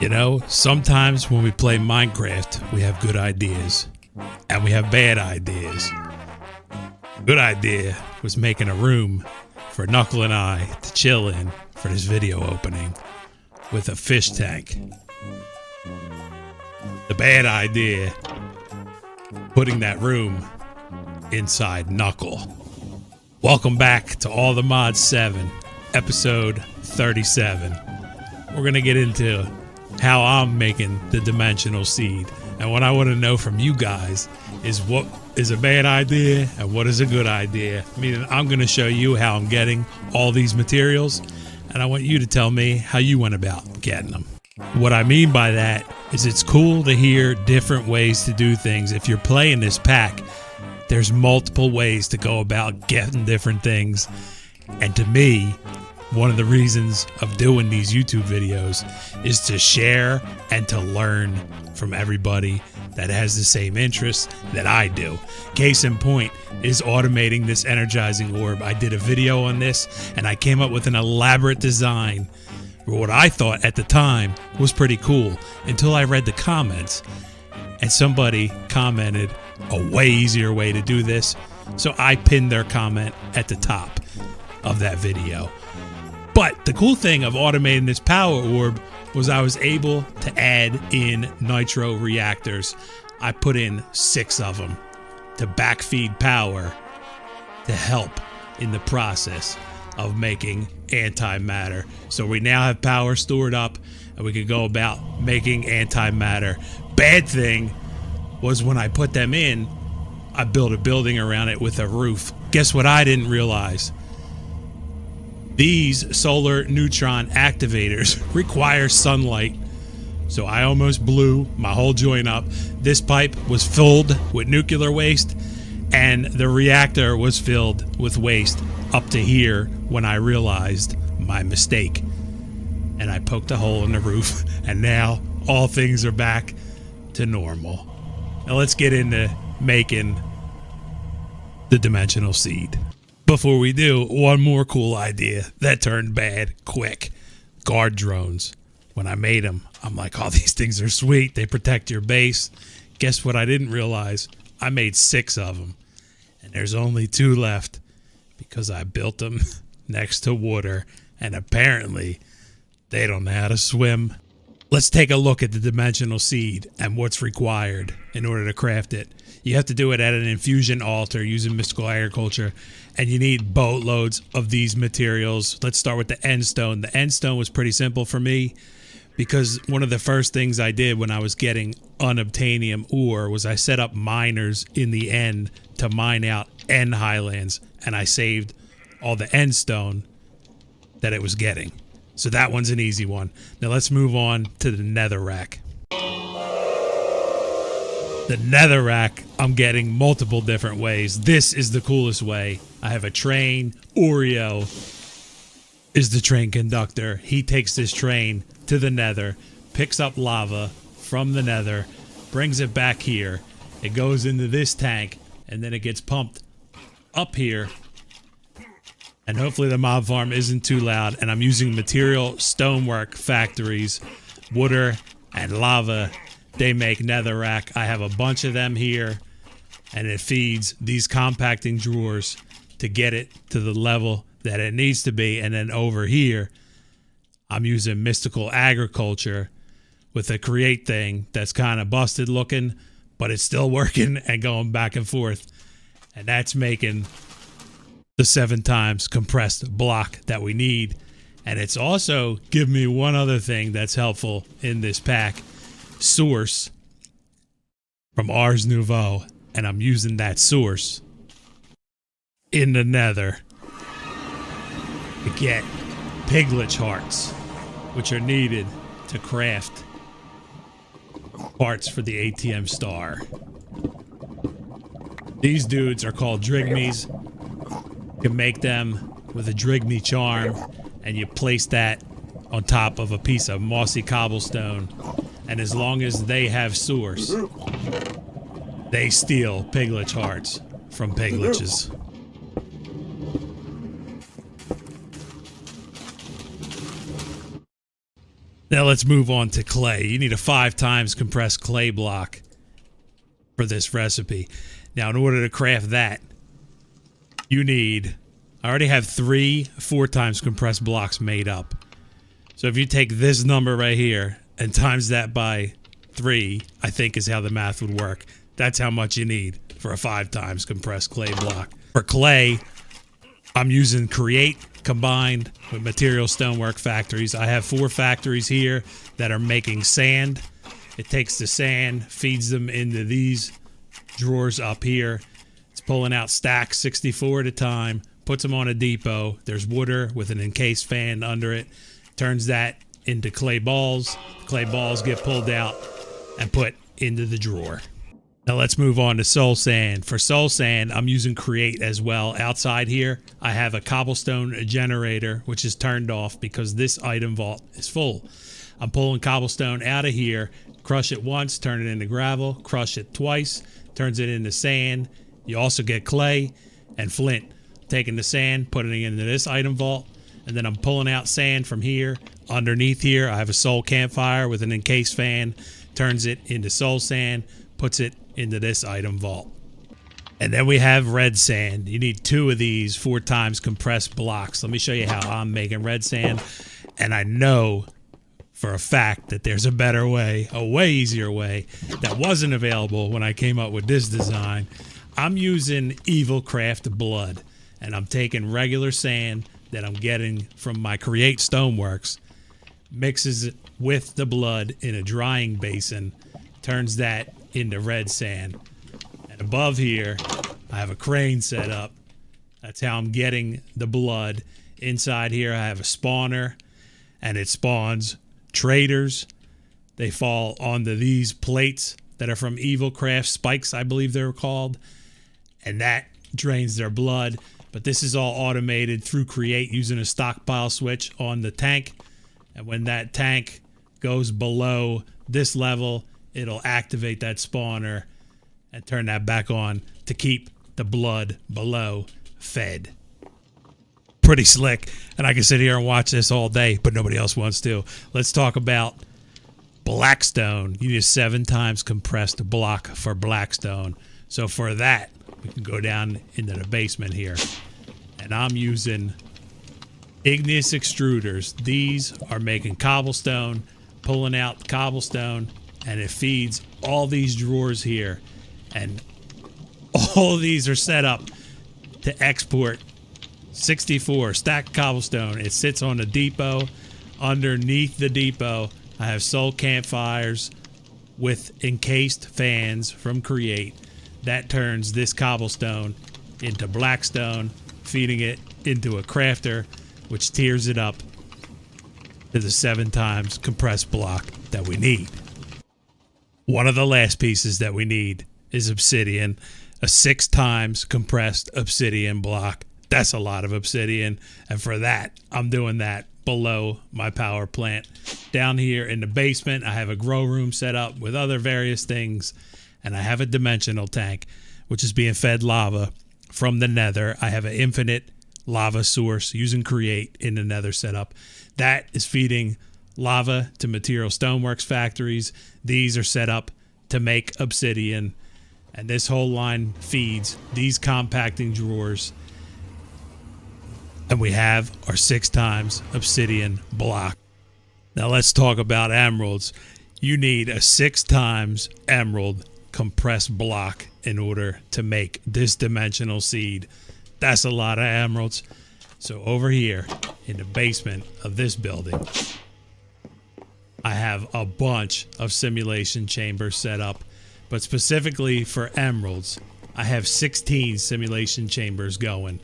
You know, sometimes when we play Minecraft, we have good ideas and we have bad ideas. Good idea was making a room for Knuckle and I to chill in for this video opening with a fish tank. The bad idea, putting that room inside Knuckle. Welcome back to All the Mods 7, episode 37. We're going to get into how I'm making the dimensional seed. And what I want to know from you guys is what is a bad idea and what is a good idea. Meaning I'm going to show you how I'm getting all these materials, and I want you to tell me how you went about getting them. What I mean by that is it's cool to hear different ways to do things. If you're playing this pack, there's multiple ways to go about getting different things. And to me, one of the reasons of doing these YouTube videos is to share and to learn from everybody that has the same interests that I do. Case in point is automating this energizing orb. I did a video on this and I came up with an elaborate design for what I thought at the time was pretty cool until I read the comments and somebody commented a way easier way to do this. So I pinned their comment at the top of that video. But the cool thing of automating this power orb was I was able to add in Nitro Reactors. I put in 6 of them to backfeed power to help in the process of making antimatter. So we now have power stored up and we can go about making antimatter. Bad thing was when I put them in, I built a building around it with a roof. Guess what I didn't realize? These solar neutron activators require sunlight, so I almost blew my whole joint up. This pipe was filled with nuclear waste, and the reactor was filled with waste up to here when I realized my mistake. And I poked a hole in the roof, and now all things are back to normal. Now let's get into making the dimensional seed. Before we do, one more cool idea that turned bad quick. Guard drones. When I made them, I'm like, oh, these things are sweet. They protect your base. Guess what I didn't realize? I made 6 of them. And there's only 2 left because I built them next to water. And apparently, they don't know how to swim. Let's take a look at the dimensional seed and what's required in order to craft it. You have to do it at an infusion altar using mystical agriculture, and you need boatloads of these materials. Let's start with the end stone. The end stone was pretty simple for me because one of the first things I did when I was getting unobtainium ore was I set up miners in the end to mine out end highlands, and I saved all the end stone that it was getting. So that one's an easy one. Now let's move on to the Netherrack. The Netherrack, I'm getting multiple different ways. This is the coolest way. I have a train. Oreo is the train conductor. He takes this train to the Nether, picks up lava from the Nether, brings it back here. It goes into this tank, and then it gets pumped up here. And hopefully the mob farm isn't too loud. And I'm using material stonework factories, water and lava. They make Netherrack. I have a bunch of them here, and it feeds these compacting drawers to get it to the level that it needs to be. And then over here, I'm using mystical agriculture with a create thing that's kind of busted looking, but it's still working and going back and forth. And that's making the 7 times compressed block that we need. And it's also giving me one other thing that's helpful in this pack. Source from Ars Nouveau, and I'm using that source in the Nether to get piglet hearts, which are needed to craft parts for the ATM Star. These dudes are called drigmies. You can make them with a drigmy charm, and you place that on top of a piece of mossy cobblestone. And as long as they have source, they steal piglet hearts from pigletches. Now let's move on to clay. You need a 5 times compressed clay block for this recipe. Now in order to craft that, you need, I already have 3 4 times compressed blocks made up. So if you take this number right here and times that by 3, I think is how the math would work. That's how much you need for a 5 times compressed clay block. For clay, I'm using Create combined with Material Stonework Factories. I have 4 factories here that are making sand. It takes the sand, feeds them into these drawers up here. It's pulling out stacks 64 at a time, puts them on a depot. There's water with an encased fan under it. Turns that into clay balls. Clay balls get pulled out and put into the drawer. Now let's move on to soul sand. For soul sand, I'm using Create as well. Outside here, I have a cobblestone generator, which is turned off because this item vault is full. I'm pulling cobblestone out of here, crush it once, turn it into gravel, crush it twice, turns it into sand. You also get clay and flint. Taking the sand, putting it into this item vault, and then I'm pulling out sand from here. Underneath here, I have a soul campfire with an encased fan, turns it into soul sand, puts it into this item vault. And then we have red sand. You need 2 of these 4 times compressed blocks. Let me show you how I'm making red sand. And I know for a fact that there's a better way, a way easier way that wasn't available when I came up with this design. I'm using EvilCraft blood, and I'm taking regular sand that I'm getting from my Create Stoneworks, mixes it with the blood in a drying basin, turns that into red sand. And above here, I have a crane set up. That's how I'm getting the blood. Inside here, I have a spawner, and it spawns traders. They fall onto these plates that are from EvilCraft spikes, I believe they're called, and that drains their blood. But this is all automated through Create using a stockpile switch on the tank. And when that tank goes below this level, it'll activate that spawner and turn that back on to keep the blood below fed. Pretty slick. And I can sit here and watch this all day, but nobody else wants to. Let's talk about Blackstone. You need a 7 times compressed block for Blackstone. So for that, we can go down into the basement here. And I'm using igneous extruders. These are making cobblestone, pulling out cobblestone, and it feeds all these drawers here. And all of these are set up to export 64 stacked cobblestone. It sits on a depot. Underneath the depot, I have soul campfires with encased fans from Create. That turns this cobblestone into Blackstone, feeding it into a crafter, which tears it up to the 7 times compressed block that we need. One of the last pieces that we need is obsidian, a 6 times compressed obsidian block. That's a lot of obsidian, and for that, I'm doing that below my power plant. Down here in the basement, I have a grow room set up with other various things, and I have a dimensional tank, which is being fed lava from the nether. I have an infinite lava source using Create in the nether setup. That is feeding lava to Material Stoneworks Factories. These are set up to make obsidian, and this whole line feeds these compacting drawers. And we have our 6 times obsidian block. Now let's talk about emeralds. You need a 6 times emerald compressed block in order to make this dimensional seed. That's a lot of emeralds. So over here in the basement of this building, I have a bunch of simulation chambers set up, but specifically for emeralds, I have 16 simulation chambers going.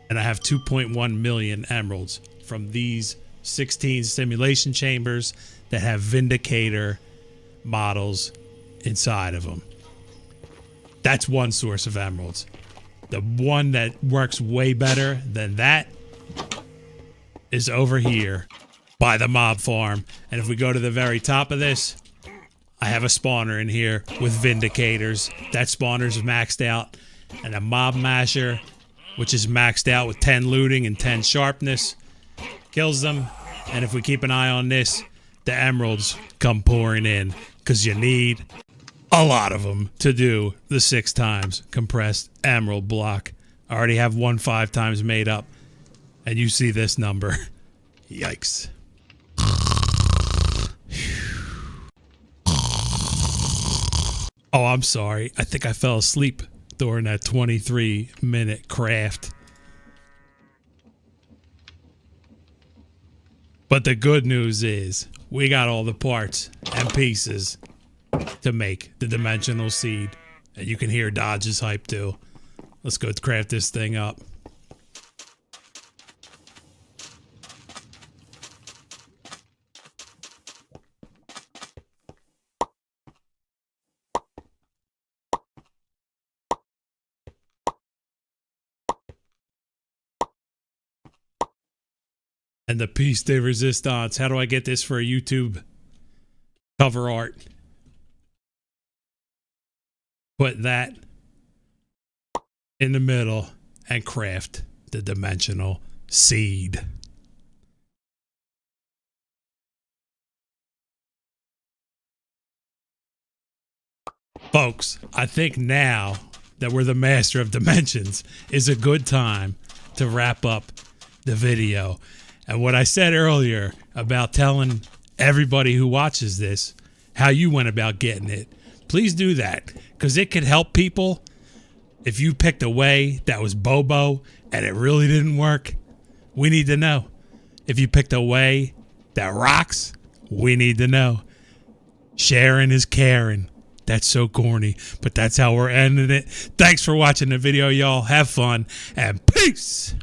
And I have 2.1 million emeralds from these 16 simulation chambers that have Vindicator models inside of them. That's one source of emeralds. The one that works way better than that is over here by the mob farm. And if we go to the very top of this, I have a spawner in here with Vindicators. That spawner's maxed out. And a mob masher, which is maxed out with 10 looting and 10 sharpness. Kills them, And if we keep an eye on this, the emeralds come pouring in, because you need a lot of them to do the 6 times compressed emerald block. I already have 1 5 times made up, and you see this number. Yikes. Oh, I'm sorry. I think I fell asleep during that 23-minute craft. But the good news is we got all the parts and pieces to make the dimensional seed. And you can hear Dodge's hype too. Let's go craft this thing up. And the piece de resistance. How do I get this for a YouTube cover art? Put that in the middle and craft the dimensional seed. Folks, I think now that we're the master of dimensions is a good time to wrap up the video. And what I said earlier about telling everybody who watches this how you went about getting it, please do that, because it could help people. If you picked a way that was bobo and it really didn't work, we need to know. If you picked a way that rocks, we need to know. Sharing is caring. That's so corny, but that's how we're ending it. Thanks for watching the video, y'all. Have fun and peace.